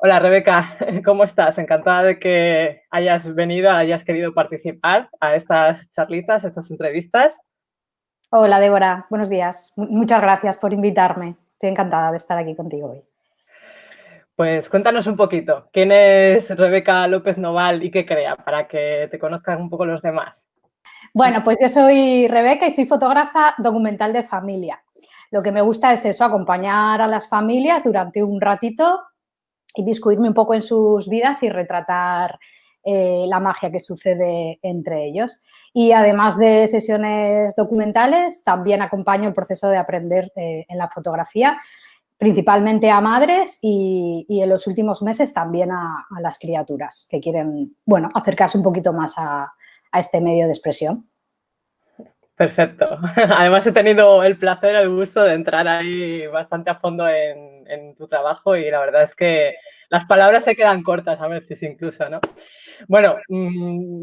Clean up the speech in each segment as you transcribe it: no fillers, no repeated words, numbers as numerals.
Hola Rebeca, ¿cómo estás? Encantada de que hayas venido, hayas querido participar a estas charlitas, a estas entrevistas. Hola, Débora. Buenos días. Muchas gracias por invitarme. Estoy encantada de estar aquí contigo hoy. Pues cuéntanos un poquito, ¿quién es Rebeca López Noval y qué crea? Para que te conozcan un poco los demás. Bueno, pues yo soy Rebeca y soy fotógrafa documental de familia. Lo que me gusta es eso, acompañar a las familias durante un ratito y discutirme un poco en sus vidas y retratar la magia que sucede entre ellos. Y además de sesiones documentales, también acompaño el proceso de aprender en la fotografía, principalmente a madres y en los últimos meses también a las criaturas que quieren, bueno, acercarse un poquito más a este medio de expresión. Perfecto. Además he tenido el placer, el gusto de entrar ahí bastante a fondo en tu trabajo y la verdad es que las palabras se quedan cortas a veces incluso, ¿no? Bueno,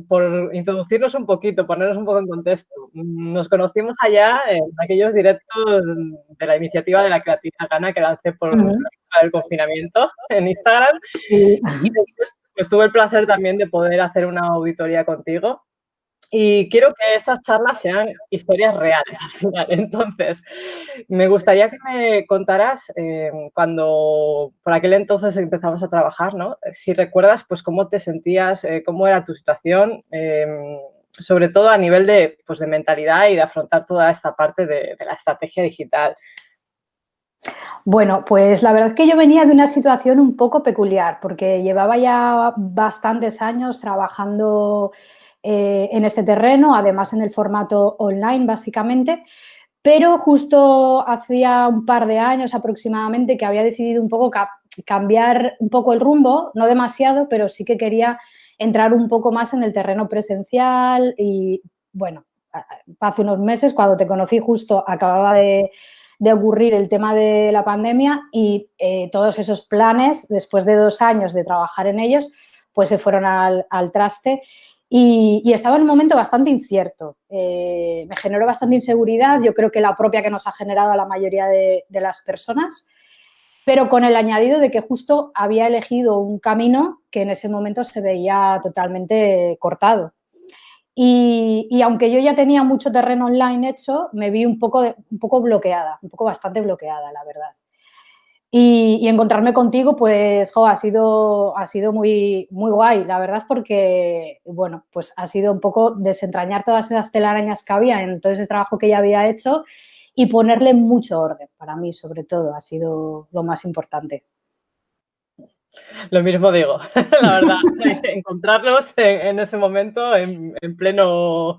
por introducirnos un poquito, ponernos un poco en contexto, nos conocimos allá en aquellos directos de la iniciativa de la creatividad Gana que lancé por la Ujú. época del confinamiento en Instagram Sí. y después pues, tuve el placer también de poder hacer una auditoría contigo. Y quiero que estas charlas sean historias reales al final. Entonces, me gustaría que me contaras cuando por aquel entonces empezamos a trabajar, ¿no? Si recuerdas, pues cómo te sentías, cómo era tu situación, sobre todo a nivel de, pues, de mentalidad y de afrontar toda esta parte de la estrategia digital. Bueno, pues la verdad es que yo venía de una situación un poco peculiar, porque llevaba ya bastantes años trabajando en este terreno, además en el formato online, básicamente, pero justo hacía un par de años aproximadamente que había decidido un poco cambiar un poco el rumbo, no demasiado, pero sí que quería entrar un poco más en el terreno presencial y, bueno, hace unos meses, cuando te conocí, justo acababa de ocurrir el tema de la pandemia y todos esos planes, después de 2 años de trabajar en ellos, pues se fueron al traste y estaba en un momento bastante incierto. Me generó bastante inseguridad, yo creo que la propia que nos ha generado a la mayoría de las personas, pero con el añadido de que justo había elegido un camino que en ese momento se veía totalmente cortado. Y aunque yo ya tenía mucho terreno online hecho, me vi un poco bloqueada, un poco bastante bloqueada, la verdad. Y encontrarme contigo, pues, jo, ha sido muy, muy guay, la verdad, porque, bueno, pues ha sido un poco desentrañar todas esas telarañas que había en todo ese trabajo que ya había hecho y ponerle mucho orden, para mí, sobre todo, ha sido lo más importante. Lo mismo digo, la verdad, encontrarlos en ese momento, en pleno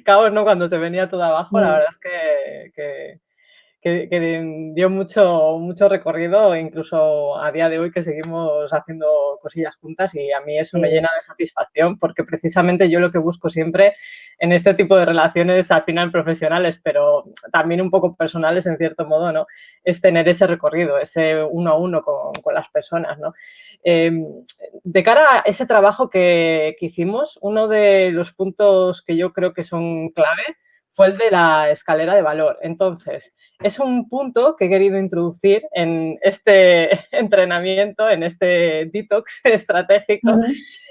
caos, ¿no? Cuando se venía todo abajo, la Mm. verdad es que dio mucho recorrido, incluso a día de hoy que seguimos haciendo cosillas juntas y a mí eso me Sí. llena de satisfacción porque precisamente yo lo que busco siempre en este tipo de relaciones, al final profesionales, pero también un poco personales en cierto modo, ¿no? Es tener ese recorrido, ese uno a uno con las personas, ¿no? Eh, de cara a ese trabajo que hicimos, uno de los puntos que yo creo que son clave fue el de la escalera de valor. Entonces, es un punto que he querido introducir en este entrenamiento, en este detox estratégico Ujú.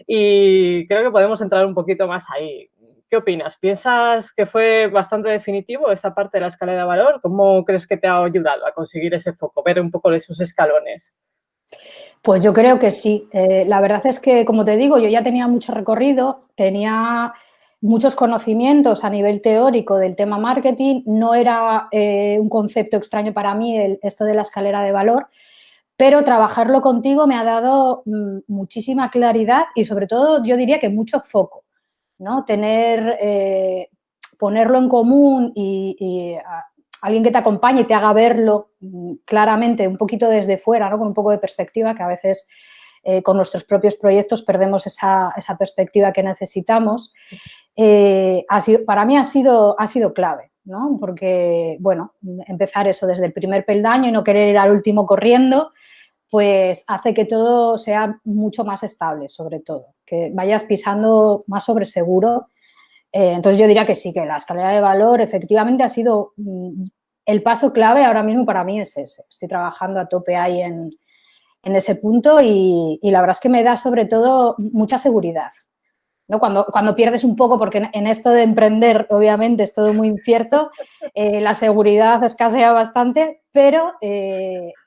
y creo que podemos entrar un poquito más ahí. ¿Qué opinas? ¿Piensas que fue bastante definitivo esta parte de la escalera de valor? ¿Cómo crees que te ha ayudado a conseguir ese foco, ver un poco de esos escalones? Pues yo creo que sí. La verdad es que, como te digo, yo ya tenía mucho recorrido, tenía muchos conocimientos a nivel teórico del tema marketing, no era un concepto extraño para mí esto de la escalera de valor, pero trabajarlo contigo me ha dado muchísima claridad y sobre todo yo diría que mucho foco, ¿no? Ponerlo en común y alguien que te acompañe y te haga verlo claramente, un poquito desde fuera, ¿no? Con un poco de perspectiva, que a veces con nuestros propios proyectos perdemos esa perspectiva que necesitamos. Para mí ha sido clave, ¿no? Porque, bueno, empezar eso desde el primer peldaño y no querer ir al último corriendo, pues hace que todo sea mucho más estable, sobre todo, que vayas pisando más sobre seguro. Entonces yo diría que sí, que la escalera de valor efectivamente ha sido el paso clave ahora mismo para mí es ese. Estoy trabajando a tope ahí ese punto y la verdad es que me da sobre todo mucha seguridad, ¿no? Cuando pierdes un poco, porque en esto de emprender obviamente es todo muy incierto, la seguridad escasea bastante, pero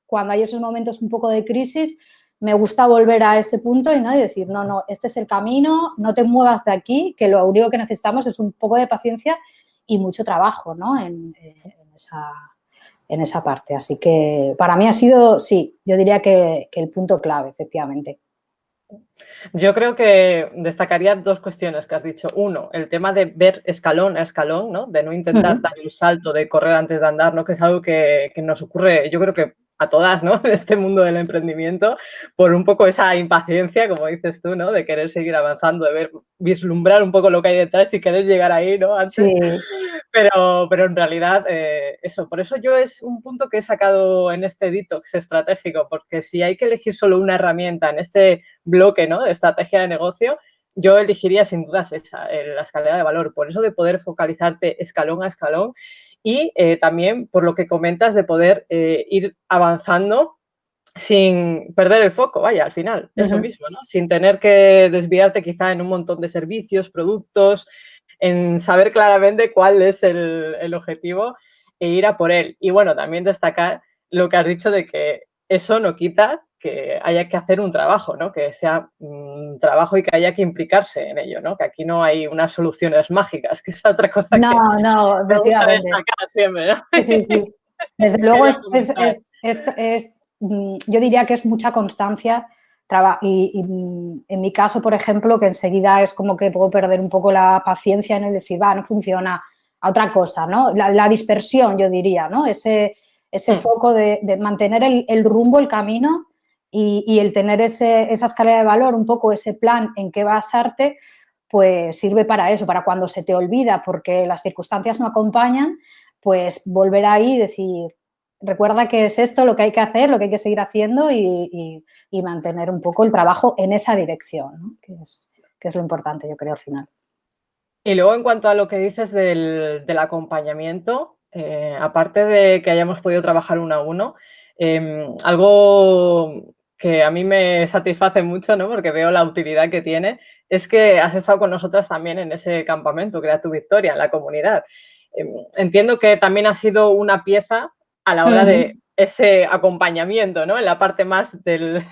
cuando hay esos momentos un poco de crisis, me gusta volver a ese punto y, ¿no? y decir, no, este es el camino, no te muevas de aquí, que lo único que necesitamos es un poco de paciencia y mucho trabajo, ¿no? en esa parte. Así que para mí ha sido, sí, yo diría que el punto clave, efectivamente. Yo creo que destacaría dos cuestiones que has dicho. Uno, el tema de ver escalón a escalón, ¿no? De no intentar dar el salto de correr antes de andar, ¿no? Que es algo que nos ocurre, yo creo que a todas, ¿no? En este mundo del emprendimiento, por un poco esa impaciencia, como dices tú, ¿no? De querer seguir avanzando, de ver, vislumbrar un poco lo que hay detrás y querer llegar ahí, ¿no? Antes. Sí. Pero en realidad, eso, por eso yo es un punto que he sacado en este detox estratégico, porque si hay que elegir solo una herramienta en este bloque, ¿no? De estrategia de negocio, yo elegiría sin dudas esa, la escalera de valor. Por eso de poder focalizarte escalón a escalón y también por lo que comentas de poder ir avanzando sin perder el foco, vaya, al final, eso mismo, ¿no? Sin tener que desviarte quizá en un montón de servicios, productos, en saber claramente cuál es el objetivo e ir a por él. Y bueno, también destacar lo que has dicho de que eso no quita que haya que hacer un trabajo, ¿no? Que sea un trabajo y que haya que implicarse en ello, ¿no? Que aquí no hay unas soluciones mágicas, que es otra cosa que No, me gusta efectivamente. destacar siempre, ¿no? Sí. Desde luego yo diría que es mucha constancia y en mi caso, por ejemplo, que enseguida es como que puedo perder un poco la paciencia en el decir, no funciona, a otra cosa, ¿no? La dispersión, yo diría, ¿no? Ese foco de mantener el rumbo, el camino y el tener esa escalera de valor, un poco ese plan en qué basarte, pues sirve para eso, para cuando se te olvida porque las circunstancias no acompañan, pues volver ahí y decir, recuerda que es esto lo que hay que hacer, lo que hay que seguir haciendo y mantener un poco el trabajo en esa dirección, ¿no? que es lo importante, yo creo, al final. Y luego, en cuanto a lo que dices del acompañamiento, aparte de que hayamos podido trabajar uno a uno, algo que a mí me satisface mucho, ¿no? Porque veo la utilidad que tiene, es que has estado con nosotras también en ese campamento, Crea tu Victoria, en la comunidad. Entiendo que también ha sido una pieza a la hora de ese acompañamiento, ¿no? En la parte más del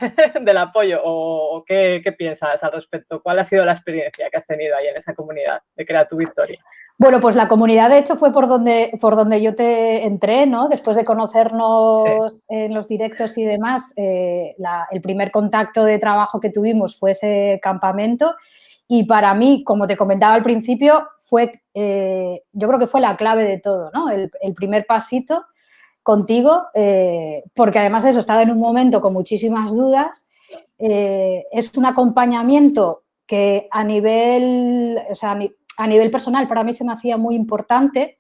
apoyo. ¿O qué piensas al respecto? ¿Cuál ha sido la experiencia que has tenido ahí en esa comunidad de Crea tu Victoria? Bueno, pues la comunidad, de hecho, fue por donde yo te entré, ¿no? Después de conocernos en los directos y demás, el primer contacto de trabajo que tuvimos fue ese campamento y para mí, como te comentaba al principio, yo creo que fue la clave de todo, ¿no? El primer pasito contigo, porque además eso, estaba en un momento con muchísimas dudas. Es un acompañamiento que a nivel personal para mí se me hacía muy importante,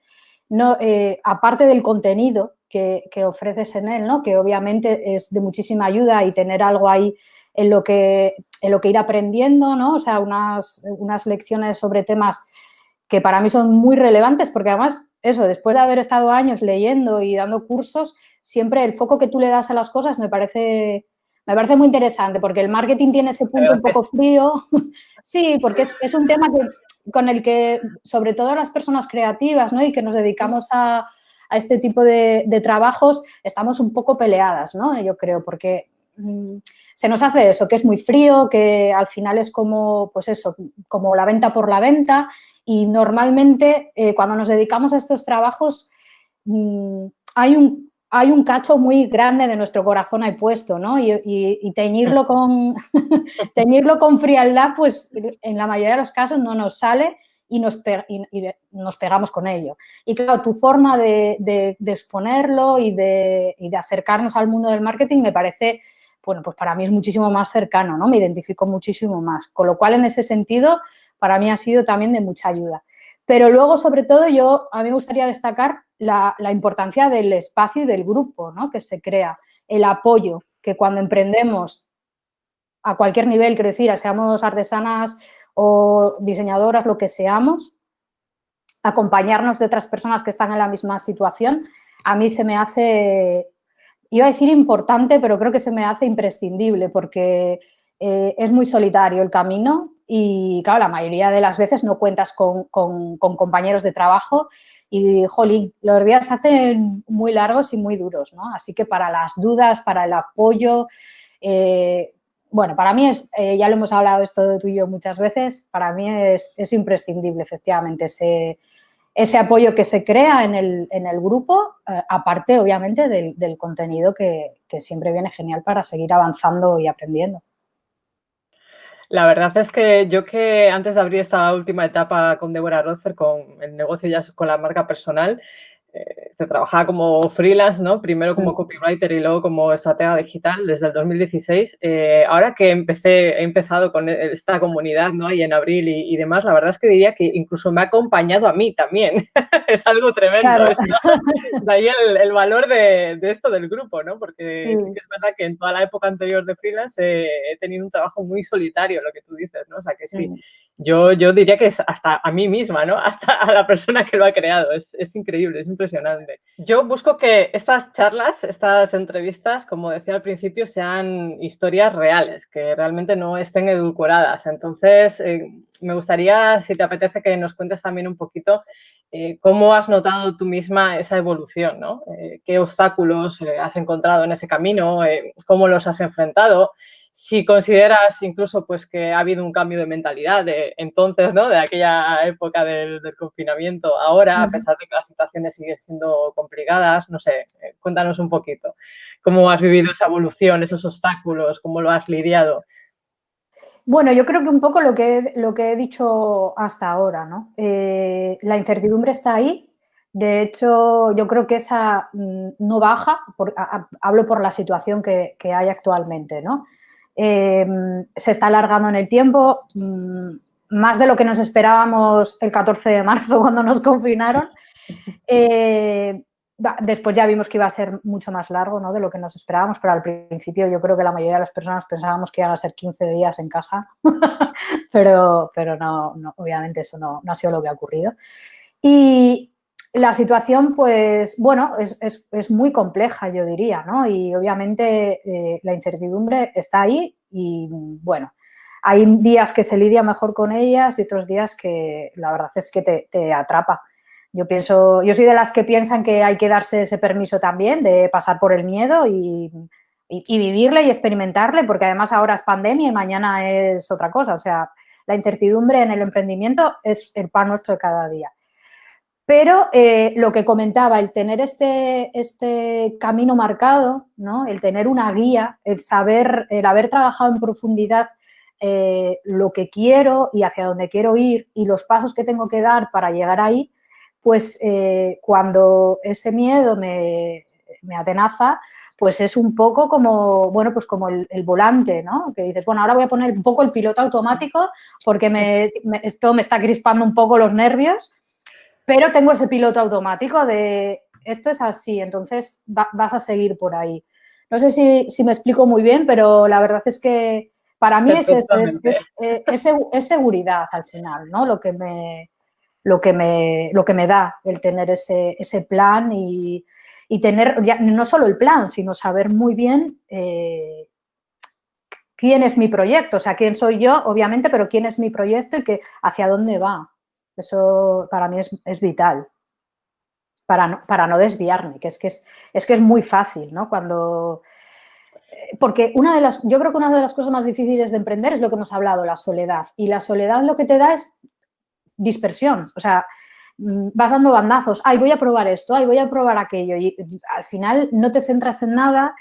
¿no? Aparte del contenido que ofreces en él, ¿no? Que obviamente es de muchísima ayuda y tener algo ahí en lo que ir aprendiendo, ¿no? O sea, unas lecciones sobre temas que para mí son muy relevantes porque además, eso, después de haber estado años leyendo y dando cursos, siempre el foco que tú le das a las cosas me parece muy interesante porque el marketing tiene ese punto un poco frío. Sí, porque es un tema con el que, sobre todo las personas creativas, ¿no? Y que nos dedicamos a este tipo de trabajos, estamos un poco peleadas, ¿no? Yo creo, porque se nos hace eso, que es muy frío, que al final es como, pues eso, como la venta por la venta y normalmente cuando nos dedicamos a estos trabajos hay un cacho muy grande de nuestro corazón ahí puesto, ¿no? Y teñirlo teñirlo con frialdad, pues en la mayoría de los casos no nos sale y nos pegamos con ello. Y claro, tu forma de exponerlo y de acercarnos al mundo del marketing me parece, bueno, pues para mí es muchísimo más cercano, ¿no? Me identifico muchísimo más. Con lo cual, en ese sentido, para mí ha sido también de mucha ayuda. Pero luego, sobre todo, a mí me gustaría destacar la importancia del espacio y del grupo, ¿no? Que se crea, el apoyo, que cuando emprendemos a cualquier nivel, quiero decir, seamos artesanas o diseñadoras, lo que seamos, acompañarnos de otras personas que están en la misma situación, a mí se me hace iba a decir importante, pero creo que se me hace imprescindible porque es muy solitario el camino y, claro, la mayoría de las veces no cuentas con compañeros de trabajo y, jolín, los días se hacen muy largos y muy duros, ¿no? Así que para las dudas, para el apoyo, bueno, para mí es, ya lo hemos hablado esto de tú y yo muchas veces, para mí es imprescindible efectivamente ese apoyo que se crea en el grupo, aparte obviamente del contenido que siempre viene genial para seguir avanzando y aprendiendo. La verdad es que yo que antes de abrir esta última etapa con Deborah Rothfer, con el negocio ya con la marca personal, trabajaba como freelance, ¿no? Primero como copywriter y luego como estratega digital desde el 2016. Ahora que he empezado con esta comunidad, ¿no? Y en abril y demás, la verdad es que diría que incluso me ha acompañado a mí también. Es algo tremendo. Claro. De ahí el valor de esto del grupo, ¿no? Porque sí Sí. que es verdad que en toda la época anterior de freelance he tenido un trabajo muy solitario, lo que tú dices, ¿no? O sea que sí, yo diría que es hasta a mí misma, ¿no? Hasta a la persona que lo ha creado. Es increíble, es impresionante. Yo busco que estas charlas, estas entrevistas, como decía al principio, sean historias reales, que realmente no estén edulcoradas. Entonces, me gustaría, si te apetece, que nos cuentes también un poquito cómo has notado tú misma esa evolución, ¿no? ¿Qué obstáculos has encontrado en ese camino? ¿Cómo los has enfrentado? Si consideras incluso pues que ha habido un cambio de mentalidad de entonces, ¿no? De aquella época del confinamiento, ahora, a pesar de que las situaciones siguen siendo complicadas, no sé, cuéntanos un poquito. ¿Cómo has vivido esa evolución, esos obstáculos? ¿Cómo lo has lidiado? Bueno, yo creo que un poco lo que he dicho hasta ahora, ¿no? La incertidumbre está ahí. De hecho, yo creo que esa no baja, hablo por la situación que hay actualmente, ¿no? Se está alargando en el tiempo, más de lo que nos esperábamos el 14 de marzo cuando nos confinaron. Después ya vimos que iba a ser mucho más largo, ¿no? De lo que nos esperábamos, pero al principio yo creo que la mayoría de las personas pensábamos que iban a ser 15 días en casa, pero no, obviamente eso no ha sido lo que ha ocurrido. Y la situación, pues, bueno, es muy compleja, yo diría, ¿no? Y obviamente la incertidumbre está ahí y, bueno, hay días que se lidia mejor con ellas y otros días que la verdad es que te atrapa. Yo soy de las que piensan que hay que darse ese permiso también de pasar por el miedo y vivirle y experimentarle, porque además ahora es pandemia y mañana es otra cosa. O sea, la incertidumbre en el emprendimiento es el pan nuestro de cada día. Pero lo que comentaba, el tener este camino marcado, ¿no? El tener una guía, el haber trabajado en profundidad lo que quiero y hacia dónde quiero ir y los pasos que tengo que dar para llegar ahí, pues cuando ese miedo me atenaza, pues es un poco como, bueno, pues como el volante, ¿no? Que dices, bueno, ahora voy a poner un poco el piloto automático porque esto me está crispando un poco los nervios, pero tengo ese piloto automático de esto es así, entonces vas a seguir por ahí. No sé si me explico muy bien, pero la verdad es que para mí es eso, Perfectamente. es seguridad al final, ¿no? Lo que me da el tener ese plan y tener ya, no solo el plan, sino saber muy bien quién es mi proyecto, o sea, quién soy yo, obviamente, pero quién es mi proyecto y hacia dónde va. Eso para mí es vital para no desviarme, que es muy fácil, ¿no? Porque yo creo que una de las cosas más difíciles de emprender es lo que hemos hablado, la soledad. Y la soledad lo que te da es dispersión, o sea, vas dando bandazos, ay, voy a probar esto, ay, voy a probar aquello, y al final no te centras en nada.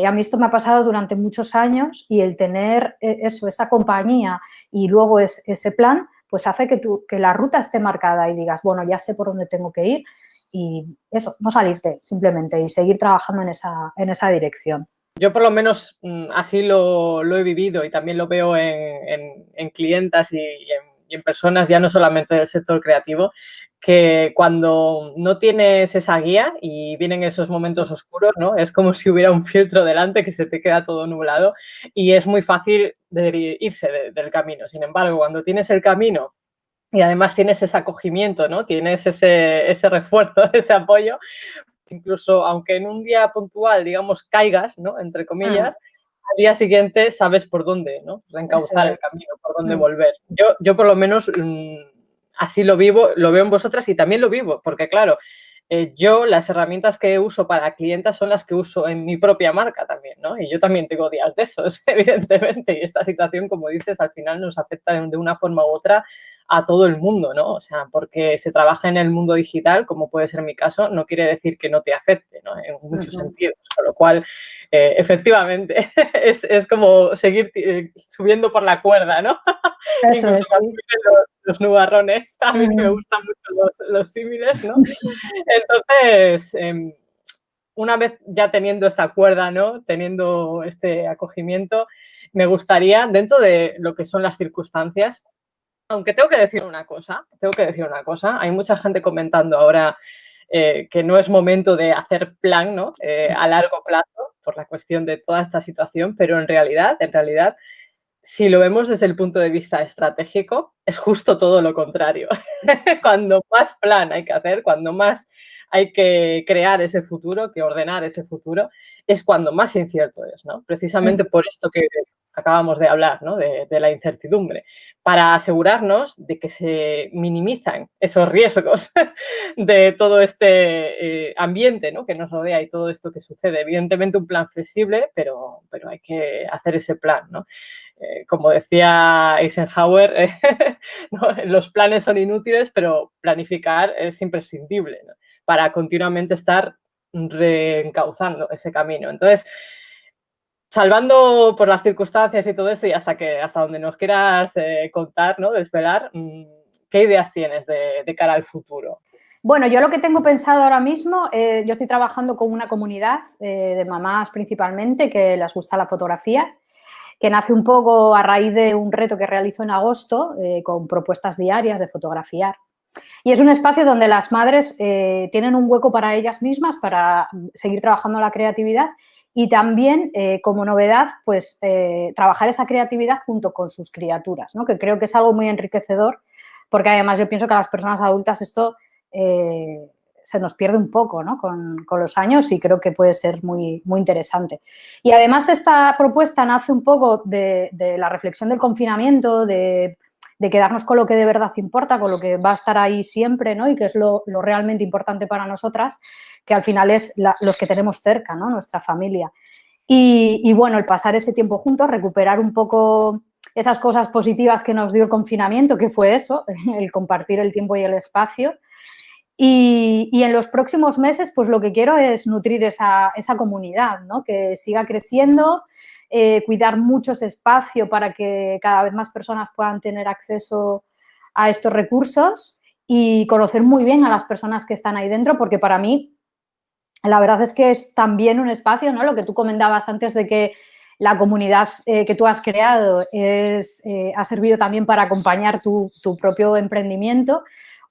A mí esto me ha pasado durante muchos años y el tener esa compañía y luego ese plan, pues hace que la ruta esté marcada y digas, bueno, ya sé por dónde tengo que ir y eso, no salirte simplemente y seguir trabajando en esa dirección. Yo por lo menos así lo he vivido y también lo veo en clientas y en personas, ya no solamente del sector creativo, que cuando no tienes esa guía y vienen esos momentos oscuros, ¿no? Es como si hubiera un filtro delante que se te queda todo nublado y es muy fácil de irse del camino. Sin embargo, cuando tienes el camino y además tienes ese acogimiento, ¿no? Tienes ese refuerzo, ese apoyo, incluso aunque en un día puntual, digamos, caigas, ¿no? Entre comillas, al día siguiente sabes por dónde, ¿no? Reencauzar el camino, por dónde volver. Yo por lo menos así lo vivo, lo veo en vosotras y también lo vivo, porque claro, yo las herramientas que uso para clientas son las que uso en mi propia marca también, ¿no? Y yo también tengo días de esos, evidentemente, y esta situación, como dices, al final nos afecta de una forma u otra a todo el mundo, ¿no? O sea, porque se trabaja en el mundo digital, como puede ser mi caso, no quiere decir que no te afecte, ¿no? En muchos sentidos, con lo cual, efectivamente, es como seguir subiendo por la cuerda, ¿no? Eso Incluso es, sí. los nubarrones, a mí que me gustan mucho los símiles, ¿no? Entonces, una vez ya teniendo esta cuerda, ¿no? Teniendo este acogimiento, me gustaría, dentro de lo que son las circunstancias, aunque tengo que decir una cosa, hay mucha gente comentando ahora que no es momento de hacer plan, ¿no? A largo plazo, por la cuestión de toda esta situación, pero en realidad, si lo vemos desde el punto de vista estratégico, es justo todo lo contrario. Cuando más plan hay que hacer, cuando más hay que crear ese futuro, que ordenar ese futuro, es cuando más incierto es, ¿no? Precisamente por esto que acabamos de hablar, ¿no? De la incertidumbre, para asegurarnos de que se minimizan esos riesgos de todo este ambiente, ¿no? Que nos rodea y todo esto que sucede. Evidentemente un plan flexible, pero hay que hacer ese plan, ¿no? Como decía Eisenhower, ¿no? Los planes son inútiles, pero planificar es imprescindible, ¿no? Para continuamente estar reencauzando ese camino. Entonces, salvando por las circunstancias y todo esto y hasta donde nos quieras contar, ¿no? Desvelar, ¿qué ideas tienes de cara al futuro? Bueno, yo lo que tengo pensado ahora mismo, yo estoy trabajando con una comunidad de mamás principalmente que les gusta la fotografía, que nace un poco a raíz de un reto que realizo en agosto con propuestas diarias de fotografiar. Y es un espacio donde las madres tienen un hueco para ellas mismas, para seguir trabajando la creatividad y también, como novedad, pues trabajar esa creatividad junto con sus criaturas, ¿no? Que creo que es algo muy enriquecedor, porque además yo pienso que a las personas adultas esto se nos pierde un poco, ¿no? Con los años y creo que puede ser muy, muy interesante. Y además esta propuesta nace un poco de la reflexión del confinamiento, de quedarnos con lo que de verdad importa, con lo que va a estar ahí siempre, ¿no? Y que es lo realmente importante para nosotras, que al final es los que tenemos cerca, ¿no? Nuestra familia. Y bueno, el pasar ese tiempo juntos, recuperar un poco esas cosas positivas que nos dio el confinamiento, que fue eso, el compartir el tiempo y el espacio. Y en los próximos meses, pues lo que quiero es nutrir esa comunidad, ¿no? Que siga creciendo, cuidar mucho ese espacio para que cada vez más personas puedan tener acceso a estos recursos y conocer muy bien a las personas que están ahí dentro, porque para mí la verdad es que es también un espacio, ¿no? Lo que tú comentabas antes de que la comunidad que tú has creado ha servido también para acompañar tu propio emprendimiento.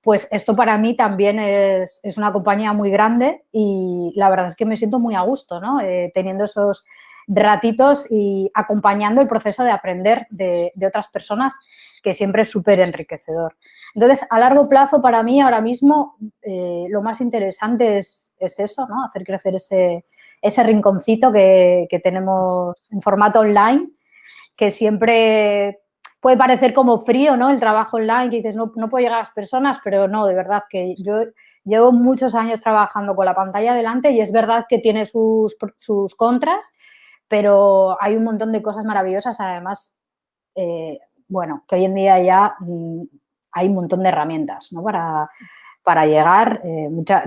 Pues esto para mí también es una compañía muy grande y la verdad es que me siento muy a gusto, ¿no? Teniendo esos ratitos y acompañando el proceso de aprender de otras personas, que siempre es súper enriquecedor. Entonces, a largo plazo, para mí, ahora mismo, lo más interesante es eso, ¿no? Hacer crecer ese rinconcito que tenemos en formato online, que siempre puede parecer como frío, ¿no? El trabajo online, que dices, no puedo llegar a las personas, pero no, de verdad que yo llevo muchos años trabajando con la pantalla delante y es verdad que tiene sus contras, pero hay un montón de cosas maravillosas, además, bueno, que hoy en día ya hay un montón de herramientas, ¿no? Para llegar,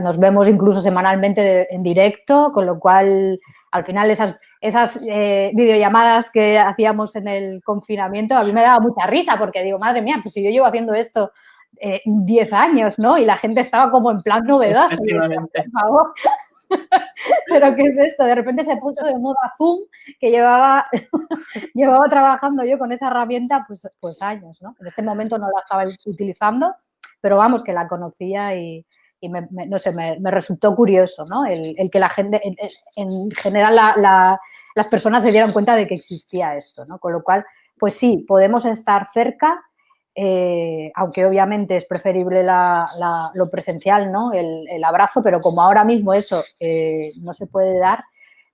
nos vemos incluso semanalmente en directo, con lo cual al final esas videollamadas que hacíamos en el confinamiento a mí me daba mucha risa porque digo, madre mía, pues si yo llevo haciendo esto 10 años, ¿no? Y la gente estaba como en plan novedoso. Y decía, por favor, ¿pero qué es esto? De repente se puso de moda Zoom, que llevaba trabajando yo con esa herramienta pues años, ¿no? En este momento no la estaba utilizando, pero vamos, que la conocía y no sé, me resultó curioso, ¿no? El que la gente, en general, las personas se dieran cuenta de que existía esto, ¿no? Con lo cual, pues sí, podemos estar cerca, aunque obviamente es preferible lo presencial, ¿no? El abrazo, pero como ahora mismo eso no se puede dar,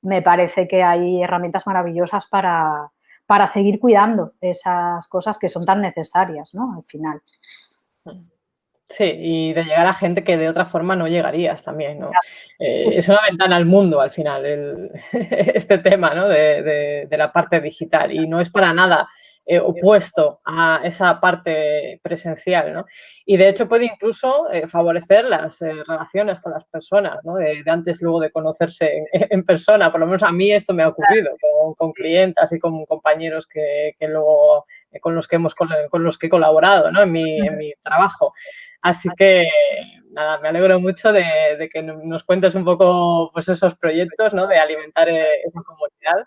me parece que hay herramientas maravillosas para seguir cuidando esas cosas que son tan necesarias, ¿no? Al final. Sí, y de llegar a gente que de otra forma no llegarías también, ¿no? Sí, sí. Es una ventana al mundo al final, este tema, ¿no? De la parte digital y no es para nada opuesto a esa parte presencial, ¿no? Y de hecho puede incluso favorecer las relaciones con las personas, ¿no? De antes luego de conocerse en persona, por lo menos a mí esto me ha ocurrido con clientas y con compañeros que luego con los que he colaborado, ¿no? En mi trabajo. Así que, nada, me alegro mucho de que nos cuentes un poco, pues, esos proyectos, ¿no? De alimentar esa comunidad.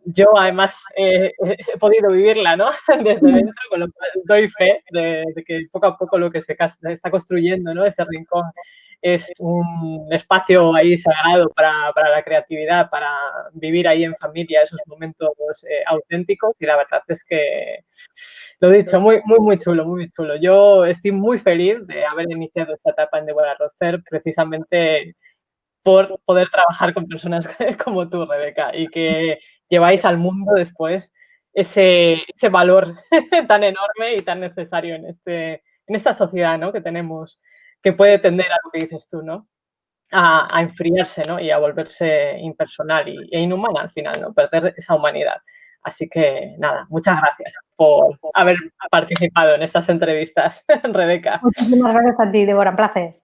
Yo, además, he podido vivirla, ¿no? Desde dentro, con lo cual doy fe de que poco a poco lo que se está construyendo, ¿no? Ese rincón es un espacio ahí sagrado para la creatividad, para vivir ahí en familia esos momentos auténticos y la verdad es que, lo dicho, muy, muy, muy chulo, muy chulo. Yo estoy muy feliz de haber iniciado esta etapa en Deborah Rocer precisamente por poder trabajar con personas como tú, Rebeca, y que lleváis al mundo después ese valor tan enorme y tan necesario en esta sociedad, ¿no? Que tenemos, que puede tender a lo que dices tú, ¿no? A enfriarse, ¿no? Y a volverse impersonal e inhumana al final, ¿no? Perder esa humanidad. Así que nada, muchas gracias por haber participado en estas entrevistas, Rebeca. Muchísimas gracias a ti, Débora, un placer.